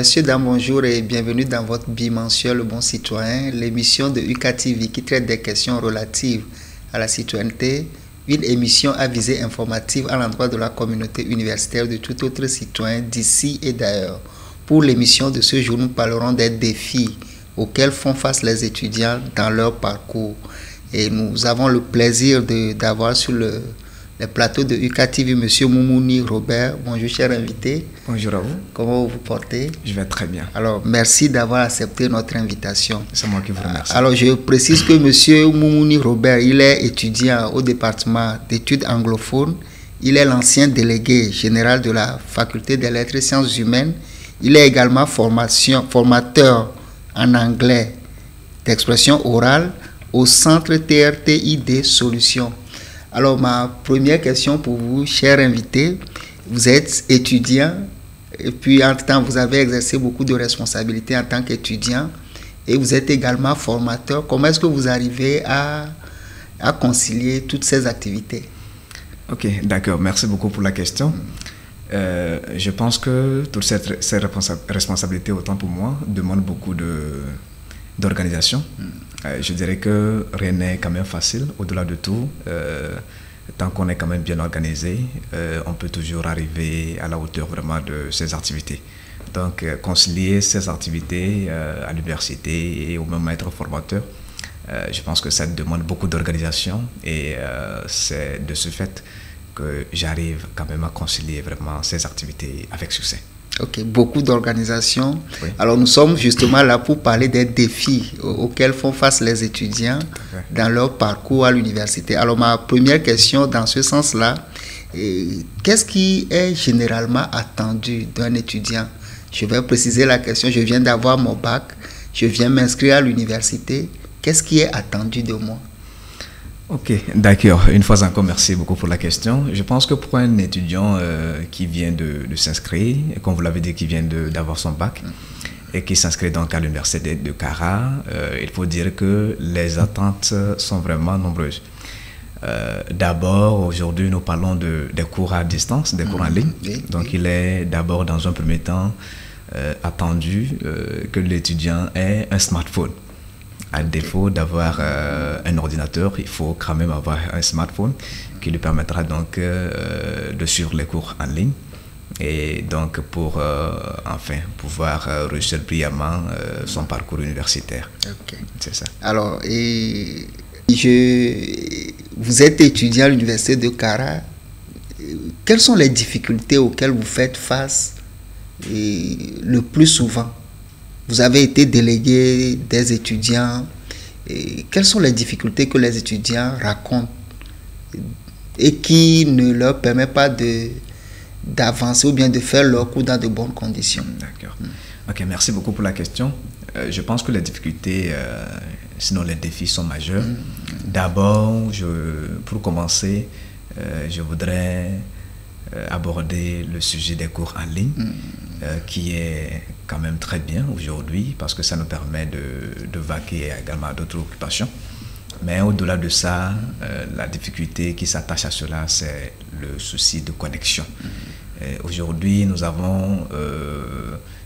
Messieurs, dames, bonjour et bienvenue dans votre bimensuel Le Bon Citoyen, l'émission de UCATV qui traite des questions relatives à la citoyenneté, une émission à visée informative à l'endroit de la communauté universitaire de tout autre citoyen d'ici et d'ailleurs. Pour l'émission de ce jour, nous parlerons des défis auxquels font face les étudiants dans leur parcours. Et nous avons le plaisir d'avoir sur le plateau de UCATV M. Moumouni Robert. Bonjour, cher invité. Bonjour à vous. Comment vous vous portez? Je vais très bien. Alors, merci d'avoir accepté notre invitation. C'est moi qui vous remercie. Alors, je précise que M. Moumouni Robert, il est étudiant au département d'études anglophones. Il est l'ancien délégué général de la faculté des lettres et sciences humaines. Il est également formateur en anglais d'expression orale au centre TRTID Solutions. Alors, ma première question pour vous, cher invité, vous êtes étudiant et puis en temps, vous avez exercé beaucoup de responsabilités en tant qu'étudiant et vous êtes également formateur. Comment est-ce que vous arrivez à concilier toutes ces activités? Ok, d'accord. Merci beaucoup pour la question. Je pense que toutes ces responsabilités, autant pour moi, demandent beaucoup d'organisation. Je dirais que rien n'est quand même facile. Au-delà de tout, tant qu'on est quand même bien organisé, on peut toujours arriver à la hauteur vraiment de ces activités. Donc, concilier ces activités à l'université et au même être formateur, je pense que ça demande beaucoup d'organisation et c'est de ce fait que j'arrive quand même à concilier vraiment ces activités avec succès. Ok, beaucoup d'organisation. Oui. Alors nous sommes justement là pour parler des défis auxquels font face les étudiants dans leur parcours à l'université. Alors ma première question dans ce sens-là, qu'est-ce qui est généralement attendu d'un étudiant? Je vais préciser la question, je viens d'avoir mon bac, je viens m'inscrire à l'université. Qu'est-ce qui est attendu de moi? Ok, d'accord. Une fois encore, merci beaucoup pour la question. Je pense que pour un étudiant qui vient de s'inscrire, comme vous l'avez dit, qui vient d'avoir son bac et qui s'inscrit donc à l'université de Kara, il faut dire que les attentes sont vraiment nombreuses. D'abord, aujourd'hui, nous parlons des cours à distance, des cours en ligne. Donc, il est d'abord, dans un premier temps, attendu que l'étudiant ait un smartphone. À défaut d'avoir un ordinateur, il faut quand même avoir un smartphone qui lui permettra donc de suivre les cours en ligne et donc pour enfin pouvoir réussir brillamment son parcours universitaire. Okay. C'est ça. Alors, vous êtes étudiant à l'université de Kara. Quelles sont les difficultés auxquelles vous faites face le plus souvent? Vous avez été délégué des étudiants. Quelles sont les difficultés que les étudiants racontent et qui ne leur permettent pas d'avancer ou bien de faire leur cours dans de bonnes conditions? D'accord. Ok, merci beaucoup pour la question. Je pense que les difficultés, sinon les défis sont majeurs. D'abord, pour commencer, je voudrais aborder le sujet des cours en ligne, qui est quand même très bien aujourd'hui parce que ça nous permet de vaquer également à d'autres occupations. Mais au-delà de ça, la difficulté qui s'attache à cela, c'est le souci de connexion. Aujourd'hui, nous avons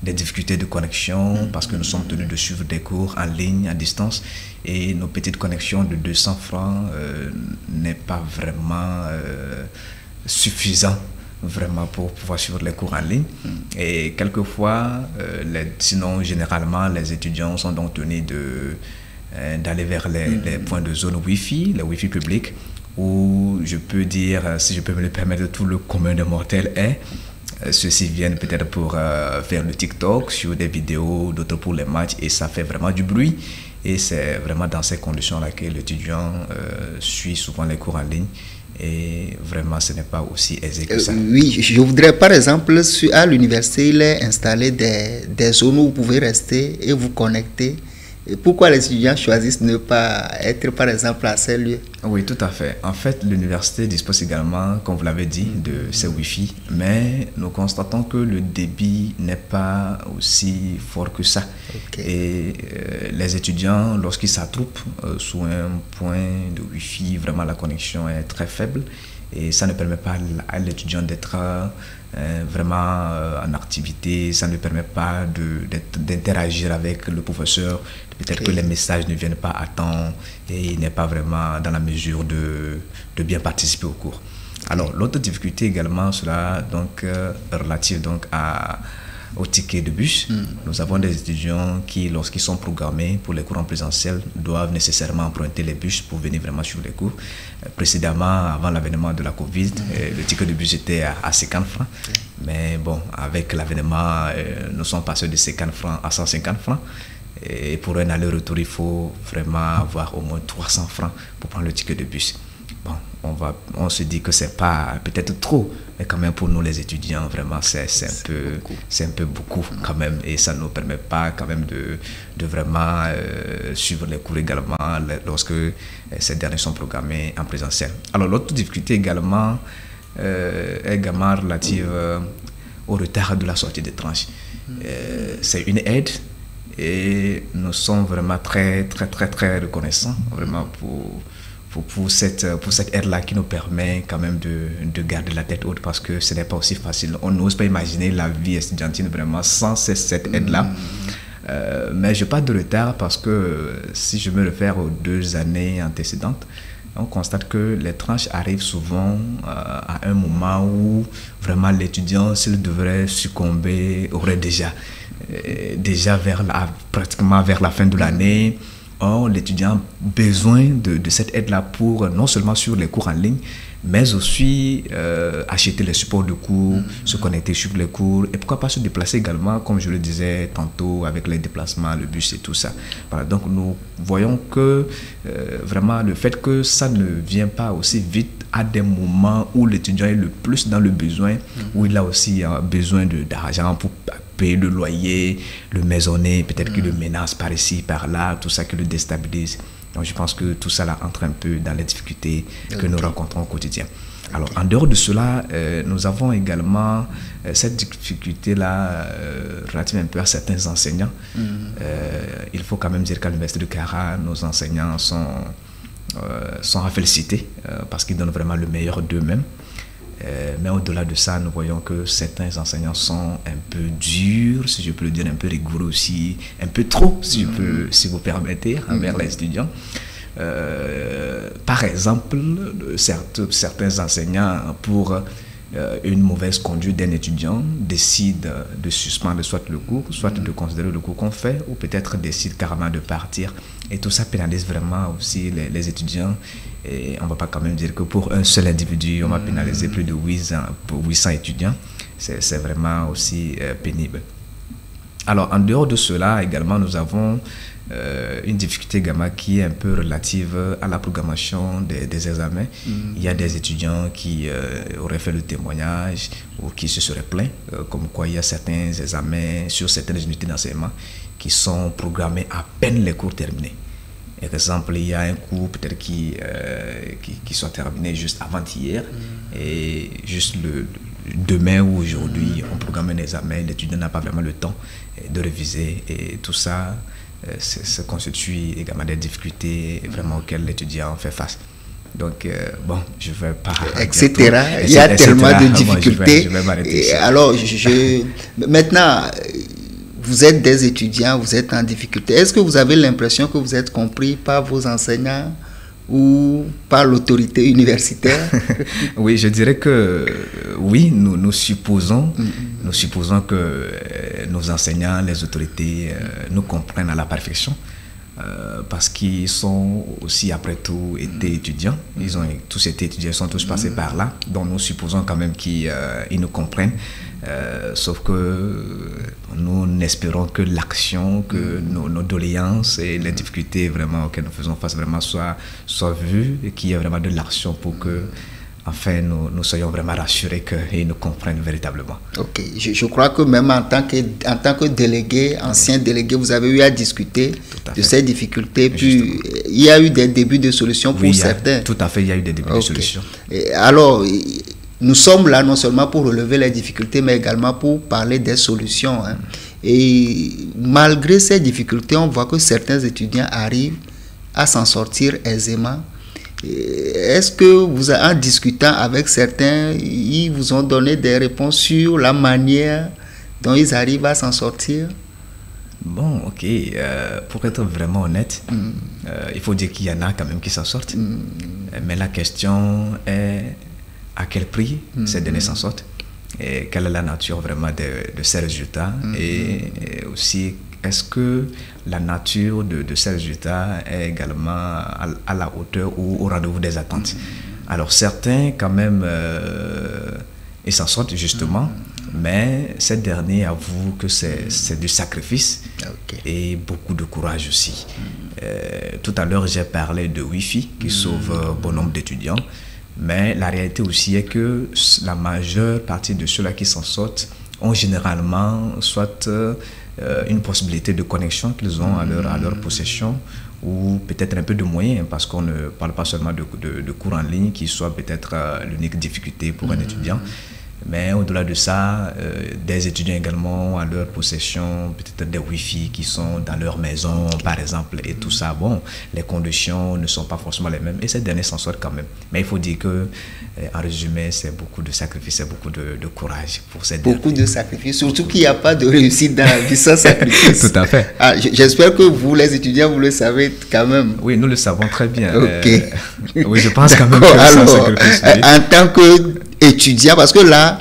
des difficultés de connexion parce que nous sommes tenus de suivre des cours en ligne, à distance, et nos petites connexions de 200 francs n'est pas vraiment suffisant vraiment pour pouvoir suivre les cours en ligne. Et quelquefois, sinon généralement, les étudiants sont donc tenus d'aller vers les points de zone Wi-Fi, les Wi-Fi publics, où je peux dire, si je peux me le permettre, tout le commun des mortels est. Ceux-ci viennent peut-être pour faire le TikTok, sur des vidéos, d'autres pour les matchs, et ça fait vraiment du bruit. Et c'est vraiment dans ces conditions-là que l'étudiant suit souvent les cours en ligne. Et vraiment, ce n'est pas aussi aisé que ça. Oui, je voudrais, par exemple, à l'université, il est installé des zones où vous pouvez rester et vous connecter. Et pourquoi les étudiants choisissent de ne pas être, par exemple, à ces lieux? Oui, tout à fait. En fait, l'université dispose également, comme vous l'avez dit, de ces Wi-Fi, mais nous constatons que le débit n'est pas aussi fort que ça. Okay. Et les étudiants, lorsqu'ils s'attroupent sous un point de Wi-Fi, vraiment la connexion est très faible. et ça ne permet pas à l'étudiant d'être vraiment en activité, ça ne permet pas d'interagir avec le professeur, peut-être que les messages ne viennent pas à temps et il n'est pas vraiment dans la mesure de bien participer au cours. Alors l'autre difficulté également sera donc relative donc au ticket de bus. Nous avons des étudiants qui, lorsqu'ils sont programmés pour les cours en présentiel, doivent nécessairement emprunter les bus pour venir vraiment suivre les cours. Précédemment, avant l'avènement de la Covid, le ticket de bus était à 50 francs. Mais bon, avec l'avènement, nous sommes passés de 50 francs à 150 francs. Et pour un aller-retour, il faut vraiment avoir au moins 300 francs pour prendre le ticket de bus. Bon, on se dit que c'est pas peut-être trop, mais quand même pour nous les étudiants, vraiment c'est un peu beaucoup quand même, et ça ne nous permet pas quand même de vraiment suivre les cours également lorsque ces derniers sont programmés en présentiel. Alors l'autre difficulté également est également relative au retard de la sortie des tranches. C'est une aide et nous sommes vraiment très reconnaissants vraiment pour cette aide-là qui nous permet quand même de garder la tête haute, parce que ce n'est pas aussi facile. On n'ose pas imaginer la vie estudiantine vraiment sans cette aide-là. Mais je parle de retard parce que si je me réfère aux 2 années antécédentes, on constate que les tranches arrivent souvent à un moment où vraiment l'étudiant, s'il devrait succomber, aurait déjà pratiquement vers la fin de l'année. Or, l'étudiant a besoin de cette aide-là pour non seulement suivre les cours en ligne, mais aussi acheter les supports de cours, se connecter sur les cours, et pourquoi pas se déplacer également, comme je le disais tantôt, avec les déplacements, le bus et tout ça. Voilà, donc nous voyons que vraiment le fait que ça ne vient pas aussi vite à des moments où l'étudiant est le plus dans le besoin, où il a aussi besoin d'argent pour payer le loyer, le maisonner, peut-être qu'il le menace par ici, par là, tout ça qui le déstabilise. Donc je pense que tout ça là entre un peu dans les difficultés que nous rencontrons au quotidien. Alors en dehors de cela, nous avons également cette difficulté-là relative un peu à certains enseignants. Il faut quand même dire qu'à l'Université de Kara, nos enseignants sont à féliciter parce qu'ils donnent vraiment le meilleur d'eux-mêmes. Mais au-delà de ça, nous voyons que certains enseignants sont un peu durs, si je peux le dire, un peu rigoureux aussi, un peu trop, si vous permettez, envers les étudiants. Par exemple, certains enseignants, pour une mauvaise conduite d'un étudiant, décident de suspendre soit le cours, soit de considérer le cours qu'on fait, ou peut-être décident carrément de partir. Et tout ça pénalise vraiment aussi les étudiants. Et on ne va pas quand même dire que pour un seul individu, on va pénaliser plus de 800 étudiants. C'est vraiment aussi pénible. Alors, en dehors de cela, également, nous avons une difficulté également qui est un peu relative à la programmation des examens. Il y a des étudiants qui auraient fait le témoignage ou qui se seraient plaints, comme quoi il y a certains examens sur certaines unités d'enseignement qui sont programmés à peine les cours terminés. Par exemple, il y a un cours peut-être qui soit terminé juste avant-hier et juste demain ou aujourd'hui, on programme un examen, l'étudiant n'a pas vraiment le temps de réviser, et tout ça, ça constitue également des difficultés vraiment auxquelles l'étudiant fait face. Donc, bon, je ne vais pas... Etc. Il y a tellement de difficultés. Alors, maintenant... Vous êtes des étudiants, vous êtes en difficulté. Est-ce que vous avez l'impression que vous êtes compris par vos enseignants ou par l'autorité universitaire? Oui, je dirais que oui, nous supposons que nos enseignants, les autorités nous comprennent à la perfection. Parce qu'ils sont aussi après tout été étudiants, ils ont tous été étudiants, ils sont tous passés par là, donc nous supposons quand même qu'ils nous comprennent, sauf que nous n'espérons que l'action, que nos doléances et les difficultés vraiment auxquelles nous faisons face vraiment soient vues, et qu'il y ait vraiment de l'action pour que enfin nous soyons vraiment rassurés qu'ils nous comprennent véritablement. Ok, je crois que même en tant que délégué, ancien délégué, vous avez eu à discuter de ces difficultés, puis il y a eu des débuts de solutions pour certains. Tout à fait, il y a eu des débuts de solutions. Et alors, nous sommes là non seulement pour relever les difficultés, mais également pour parler des solutions. Et malgré ces difficultés, on voit que certains étudiants arrivent à s'en sortir aisément. Est-ce que vous, en discutant avec certains, ils vous ont donné des réponses sur la manière dont ils arrivent à s'en sortir? Bon, ok. Pour être vraiment honnête, il faut dire qu'il y en a quand même qui s'en sortent. Mais la question est à quel prix ces derniers s'en sortent et quelle est la nature vraiment de ces résultats et aussi est-ce que la nature de ces résultats est également à la hauteur ou au rendez-vous des attentes. Alors certains quand même ils s'en sortent justement, mais ces derniers avouent que c'est du sacrifice et beaucoup de courage aussi. Tout à l'heure j'ai parlé de Wi-Fi qui sauve bon nombre d'étudiants, mais la réalité aussi est que la majeure partie de ceux-là qui s'en sortent ont généralement soit une possibilité de connexion qu'ils ont à leur possession ou peut-être un peu de moyens parce qu'on ne parle pas seulement de cours en ligne qui soit peut-être l'unique difficulté pour un étudiant. Mais au-delà de ça, des étudiants également ont à leur possession peut-être des Wi-Fi qui sont dans leur maison, par exemple, et tout ça. Bon, les conditions ne sont pas forcément les mêmes et ces derniers s'en sortent quand même. Mais il faut dire que, en résumé, c'est beaucoup de sacrifices, c'est beaucoup de courage pour ces derniers. Beaucoup de sacrifices, surtout qu'il n'y a pas de réussite dans la vie sans sacrifice. Tout à fait. Ah, j'espère que vous, les étudiants, vous le savez quand même. Oui, nous le savons très bien. Ok. Oui, je pense quand même que c'est un sacrifice. Oui. En tant qu'étudiant, parce que là,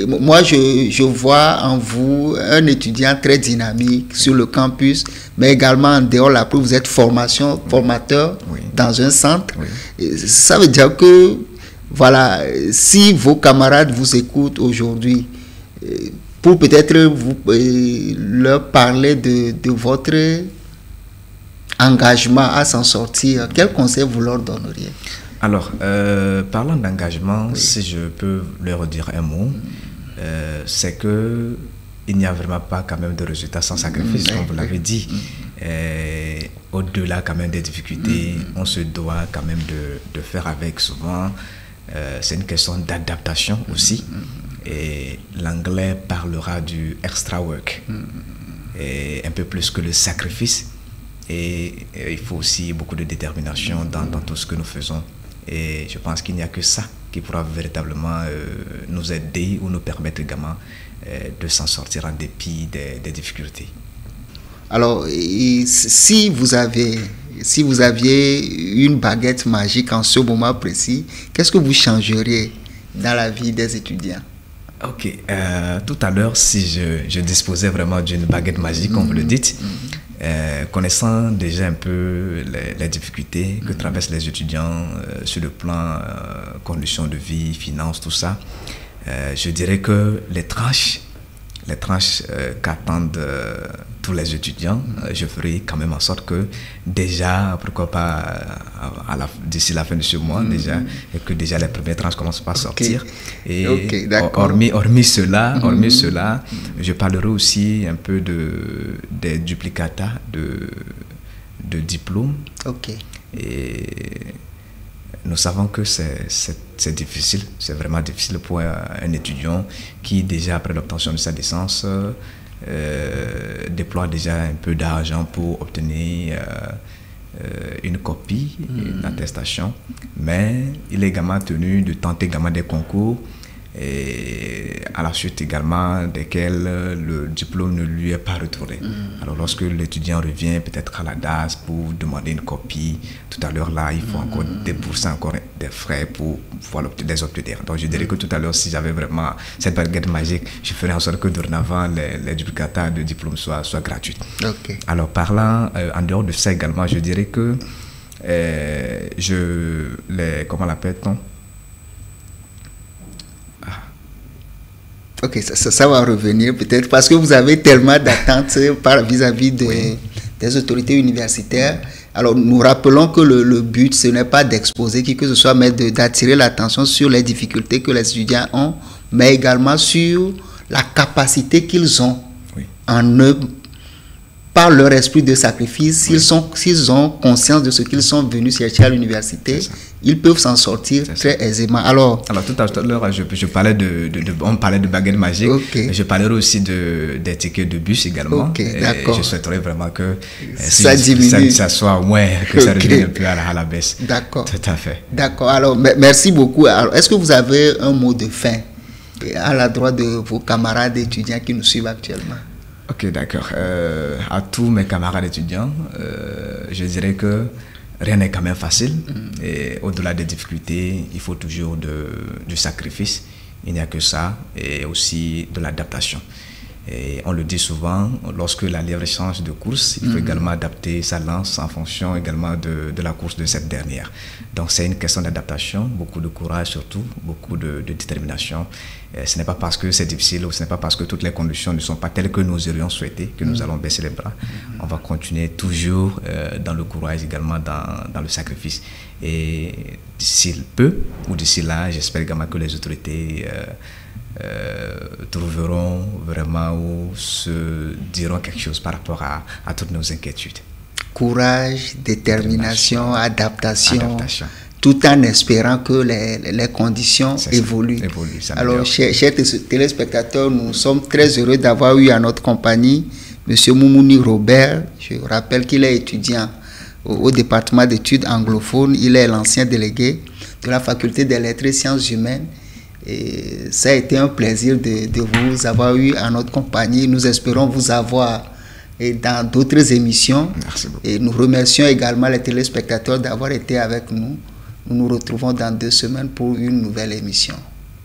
moi, je vois en vous un étudiant très dynamique sur le campus, mais également en dehors, là, vous êtes formateur dans un centre. Oui. Ça veut dire que, voilà, si vos camarades vous écoutent aujourd'hui, pour peut-être vous leur parler de votre engagement à s'en sortir, quel conseil vous leur donneriez? Alors, parlant d'engagement, si je peux leur dire un mot, c'est que il n'y a vraiment pas quand même de résultats sans sacrifice, comme vous l'avez dit. Au-delà quand même des difficultés, on se doit quand même de faire avec souvent. C'est une question d'adaptation aussi. Et l'anglais parlera du extra work, et un peu plus que le sacrifice. Et il faut aussi beaucoup de détermination dans tout ce que nous faisons. Et je pense qu'il n'y a que ça qui pourra véritablement nous aider ou nous permettre également de s'en sortir en dépit des difficultés. Alors, si vous aviez une baguette magique en ce moment précis, qu'est-ce que vous changeriez dans la vie des étudiants? Ok, tout à l'heure, si je disposais vraiment d'une baguette magique, comme vous le dites, connaissant déjà un peu les difficultés que traversent les étudiants sur le plan conditions de vie, finances, tout ça, je dirais que les tranches qu'attendent tous les étudiants, je ferai quand même en sorte que déjà, pourquoi pas d'ici la fin de ce mois déjà, et que déjà les premières tranches commencent par sortir. Et hormis cela, je parlerai aussi un peu des duplicata de diplômes. Et nous savons que c'est difficile, c'est vraiment difficile pour un étudiant qui déjà après l'obtention de sa licence déploie déjà un peu d'argent pour obtenir une copie, une attestation, mais il est également tenu de tenter également des concours et à la suite également desquels le diplôme ne lui est pas retourné. Alors lorsque l'étudiant revient peut-être à la DAS pour demander une copie, tout à l'heure là il faut encore débourser encore des frais pour pouvoir les obtenir. Donc je dirais que tout à l'heure si j'avais vraiment cette baguette magique, je ferais en sorte que dorénavant les duplicata de diplôme soient gratuits. Alors parlant en dehors de ça également, je dirais que comment l'appelle-t-on? Ok, ça va revenir peut-être parce que vous avez tellement d'attentes vis-à-vis des autorités universitaires. Alors, nous rappelons que le but, ce n'est pas d'exposer qui que ce soit, mais d'attirer l'attention sur les difficultés que les étudiants ont, mais également sur la capacité qu'ils ont en eux, par leur esprit de sacrifice, s'ils ont conscience de ce qu'ils sont venus chercher à l'université, ils peuvent s'en sortir très aisément. Alors tout à l'heure, je parlais on parlait de baguette magique, mais je parlerai aussi des tickets de bus également. Je souhaiterais vraiment que ça diminue. Ça soit au moins, que ça revienne un peu à la baisse. D'accord. Tout à fait. D'accord. Alors, merci beaucoup. Alors, est-ce que vous avez un mot de fin à l'endroit de vos camarades étudiants qui nous suivent actuellement? Ok, d'accord. À tous mes camarades étudiants, je dirais que rien n'est quand même facile. Et au-delà des difficultés, il faut toujours du sacrifice. Il n'y a que ça. Et aussi de l'adaptation. Et on le dit souvent, lorsque la lièvre change de course, il faut également adapter sa lance en fonction également de la course de cette dernière. Donc c'est une question d'adaptation, beaucoup de courage surtout, beaucoup de détermination. Et ce n'est pas parce que c'est difficile ou ce n'est pas parce que toutes les conditions ne sont pas telles que nous aurions souhaité que nous allons baisser les bras. On va continuer toujours dans le courage, également dans le sacrifice. Et d'ici peu, ou d'ici là, j'espère également que les autorités trouveront vraiment ou se diront quelque chose par rapport à toutes nos inquiétudes. Courage, détermination, adaptation. Tout en espérant que les conditions évoluent. Alors, chers téléspectateurs, nous sommes très heureux d'avoir eu à notre compagnie M. Moumouni Robert. Je rappelle qu'il est étudiant au département d'études anglophones. Il est l'ancien délégué de la faculté des lettres et sciences humaines. Et ça a été un plaisir de vous avoir eu à notre compagnie. Nous espérons vous avoir dans d'autres émissions. Merci beaucoup. Et nous remercions également les téléspectateurs d'avoir été avec nous. Nous nous retrouvons dans 2 semaines pour une nouvelle émission.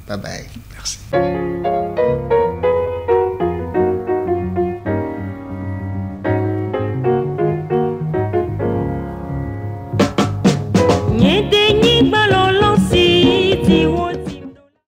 Bye bye. Merci.